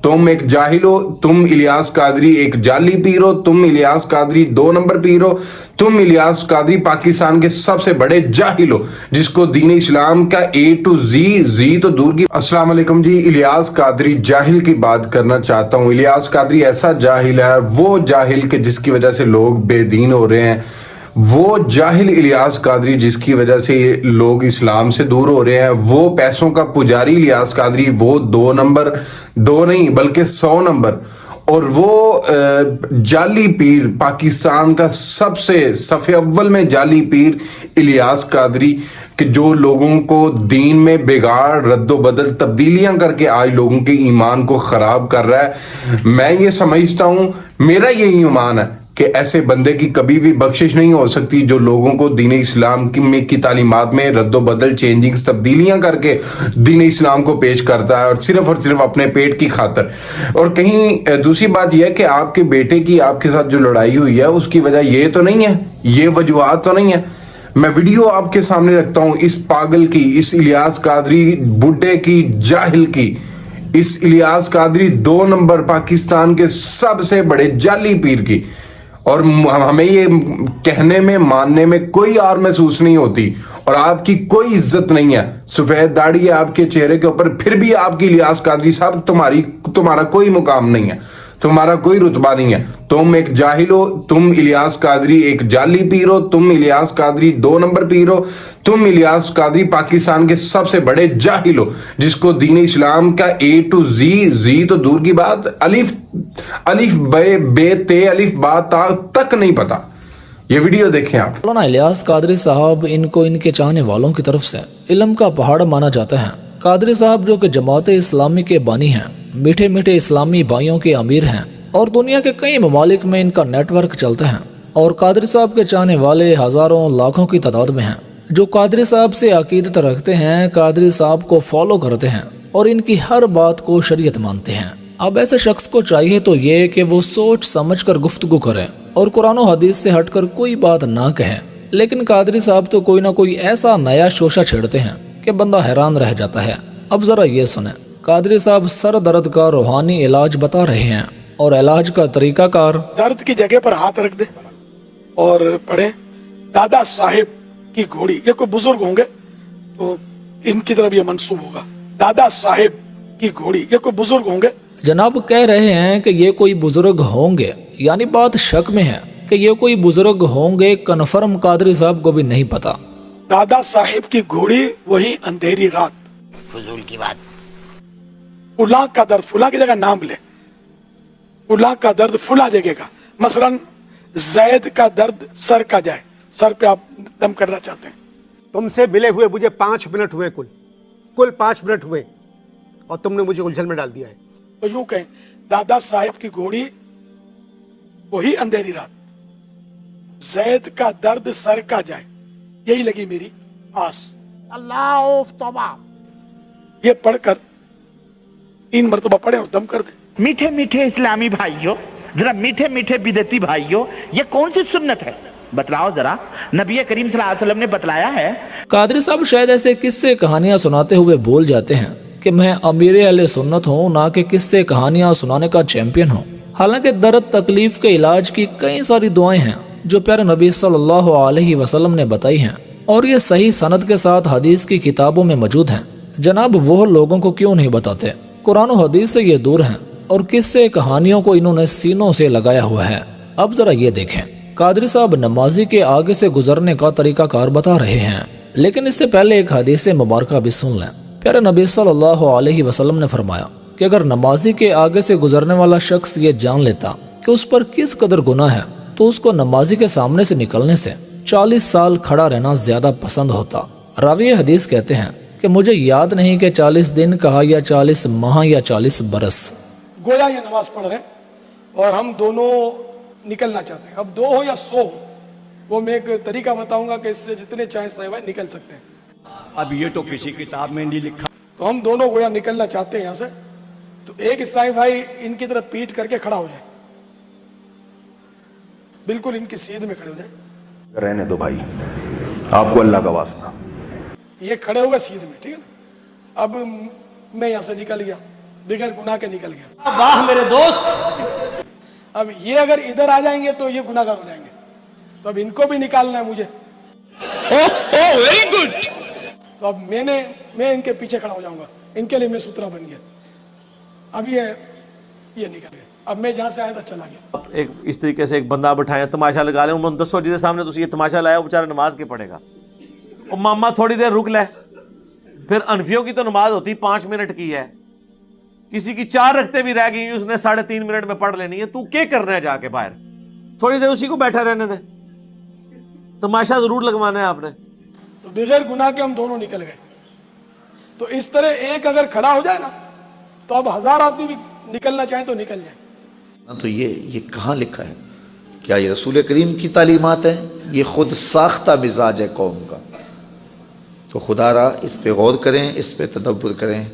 तुम एक जाहिल हो, तुम इलियास कादरी एक जाली पीर हो, तुम इलियास कादरी 2 नंबर पीर हो, तुम इलियास कादरी पाकिस्तान के सबसे बड़े जाहिल हो जिसको दीन इस्लाम का ए टू जी तो दूर की। अस्सलाम वालेकुम जी। इलियास कादरी जाहिल की बात करना चाहता हूँ। इलियास कादरी ऐसा जाहिल है, वो जाहिल के जिसकी वजह से लोग बेदीन हो रहे हैं, वो जाहिल इलियास कादरी जिसकी वजह से लोग इस्लाम से दूर हो रहे हैं, वो पैसों का पुजारी इलियास कादरी, वो 2 नंबर, 2 नहीं बल्कि 100 नंबर, और वो जाली पीर, पाकिस्तान का सबसे सफ़े अव्वल में जाली पीर इलियास कादरी, कि जो लोगों को दीन में बिगाड़, रद्दो बदल, तब्दीलियां करके आज लोगों के ईमान को ख़राब कर रहा है। मैं ये समझता हूँ, मेरा यही ईमान है कि ऐसे बंदे की कभी भी बख्शिश नहीं हो सकती जो लोगों को दीन इस्लाम की तालीमात में रद्दो बदल, चेंजिंग्स, तब्दीलियां करके दीन इस्लाम को पेश करता है, और सिर्फ अपने पेट की खातर। और कहीं दूसरी बात यह है कि आपके बेटे की आपके साथ जो लड़ाई हुई है उसकी वजह ये तो नहीं है, ये वजूहात तो नहीं है। मैं वीडियो आपके सामने रखता हूं इस पागल की, इस इलियास कादरी बुड्ढे की, जाहिल की, इस इलियास कादरी 2 नंबर पाकिस्तान के सबसे बड़े जाली पीर की। और हमें ये कहने में, मानने में कोई आर महसूस नहीं होती, और आपकी कोई इज्जत नहीं है। सफेद दाढ़ी है आपके चेहरे के ऊपर, फिर भी आपकी इलियास कादरी साहब तुम्हारा कोई मुकाम नहीं है, तुम्हारा कोई रुतबा नहीं है। तुम एक जाहिल हो, तुम इलियास कादरी एक जाली पीर हो, तुम इलियास कादरी 2 नंबर पीर हो, तुम इलियास कादरी पाकिस्तान के सबसे बड़े जाहिल हो जिसको दीन इस्लाम का ए टू जी तो दूर की बात, अलिफ बे ते अलिफ बा ता तक नहीं पता। ये वीडियो देखें आप। मौलाना इलियास कादरी साहब, इनको इनके चाहने वालों की तरफ से इल्म का पहाड़ माना जाता है। कादरी साहब जो कि जमात इस्लामी के बानी हैं, मीठे मीठे इस्लामी भाइयों के अमीर हैं, और दुनिया के कई ममालिक में इनका नेटवर्क चलता है। और कादरी साहब के चाहने वाले हजारों लाखों की तादाद में हैं, जो कादरी साहब से अकीदत रखते हैं, कादरी साहब को फॉलो करते हैं और इनकी हर बात को शरीयत मानते हैं। अब ऐसे शख्स को चाहिए तो ये कि वो सोच समझ कर गुफ्तगू करे और कुरान और हदीस से हटकर कोई बात ना कहे। लेकिन कादरी साहब तो कोई ना कोई ऐसा नया शोशा छेड़ते हैं कि बंदा हैरान रह जाता है। अब जरा ये सुने, कादरी साहब सर दर्द का रूहानी इलाज बता रहे हैं, और इलाज का तरीकाकार, दर्द की जगह पर हाथ रख दे और पढ़े दादा साहिब की घोड़ी। ये कोई बुजुर्ग होंगे तो इनकी तरफ ये मंसूब होगा, दादा साहिब की घोड़ी। ये कोई बुजुर्ग होंगे। जनाब कह रहे हैं कि ये कोई बुजुर्ग होंगे, यानी बात शक में है कि ये कोई बुजुर्ग होंगे। कन्फर्म कादरी साहब को भी नहीं पता। दादा साहिब की घोड़ी वही अंधेरी रात। फजूल की बात। फुला का दर्द, फुला की जगह नाम ले, फुला का दर्द फुला जगह का। मसलन जैद का दर्द सर का जाए, सर पे आप दम करना चाहते हैं। तुमसे मिले हुए मुझे 5 मिनट हुए, कुल 5 मिनट हुए, और तुमने मुझे उलझन में डाल दिया है। तो यूं कहें, दादा साहिब की घोड़ी वही अंधेरी रात, जैद का दर्द सर का जाए, यही लगी मेरी आस। अल्लाह तौबा। ये पढ़कर 3 मरतबा पढ़े और दम कर दे। मीठे मीठे इस्लामी भाइयों, जरा मीठे मीठे बिदती भाइयों, ये कौन सी सुन्नत है बतलाओ जरा। नबी करीम सल्लल्लाहु अलैहि वसल्लम ने बतलाया है। कादरी साहब शायद ऐसे किस्से कहानियां सुनाते हुए बोल जाते हैं कि मैं अमीर अहले सुन्नत हूँ, ना कि किस्से कहानियां सुनाने का चैंपियन हूँ। हालांकि दर्द तकलीफ के इलाज की कई सारी दुआएं हैं जो प्यारे नबी सल्लल्लाहु अलैहि वसल्लम ने बताई हैं, और ये सही सनद के साथ हदीस की किताबों में मौजूद हैं। जनाब वो लोगों को क्यों नहीं बताते? कुरान और हदीस से ये दूर हैं, और किस्से कहानियों को इन्होंने सीनों से लगाया हुआ है। अब जरा ये देखें, कादरी साहब नमाजी के आगे से गुजरने का तरीका कार बता रहे हैं, लेकिन इससे पहले एक हदीस मुबारक भी सुन लें। प्यारे नबी सल्लल्लाहु अलैहि वसल्लम ने फरमाया कि अगर नमाजी के आगे से गुजरने वाला शख्स ये जान लेता कि उस पर किस कदर गुनाह है, तो उसको नमाजी के सामने से निकलने से 40 साल खड़ा रहना ज्यादा पसंद होता। रावी हदीस कहते हैं कि मुझे याद नहीं कि 40 दिन कहा या 40 माह या 40 बरस। गोया ये नमाज पढ़ रहे हैं और हम दोनों निकलना चाहते हैं। अब 2 हो या 100 हो, वो मैं एक तरीका बताऊंगा कि इससे जितने चाहे सहवाए निकल सकते हैं। अब ये तो किसी किताब में नहीं लिखा। तो हम दोनों गोया निकलना चाहते हैं यहाँ से। तो एक इस्लामी भाई इनकी तरफ पीठ करके खड़ा हो जाए, बिल्कुल इनकी सीध में खड़े हो जाए। रहने दो भाई, आपको अल्लाह का वास्ता। ये खड़े होगा सीध में, ठीक है ना। अब मैं यहाँ से निकल गया, बगैर गुनाह के निकल गया। वाह मेरे दोस्त, अब ये अगर इधर आ जाएंगे तो ये गुनाहगार हो जाएंगे, तो अब इनको भी निकालना है मुझे। Very good. तो अब मैं इनके पीछे खड़ा हो जाऊंगा, इनके लिए मैं सूत्रा बन गया। अब ये निकल गया, अब मैं जहां से आया था चला गया। एक इस तरीके से एक बंदा बिठाया, तमाशा लगा ले, उन्होंने दसो जिसके सामने तुसी ये तमाशा लाया वो बेचारा नमाज के पढ़ेगा। और मामा थोड़ी देर रुक ले, फिर अनफियों की तो नमाज होती 5 मिनट की है, किसी की 4 रखते भी रह गई, उसने 3.5 मिनट में पढ़ लेनी है, तू क्या करना है जाके बाहर, थोड़ी देर उसी को बैठा रहने दे, तमाशा जरूर लगवाना है आपने। तो बगैर गुनाह के हम दोनों निकल गए। तो इस तरह एक अगर खड़ा हो जाए ना, तो अब 1000 आदमी भी निकलना चाहे तो निकल जाए। तो ये कहाँ लिखा है? क्या ये रसूल करीम की तालीमात है? ये खुद साख्ता मिजाज है कौम का। तो खुदारा इस पे गौर करें, इस पे तदब्बर करें।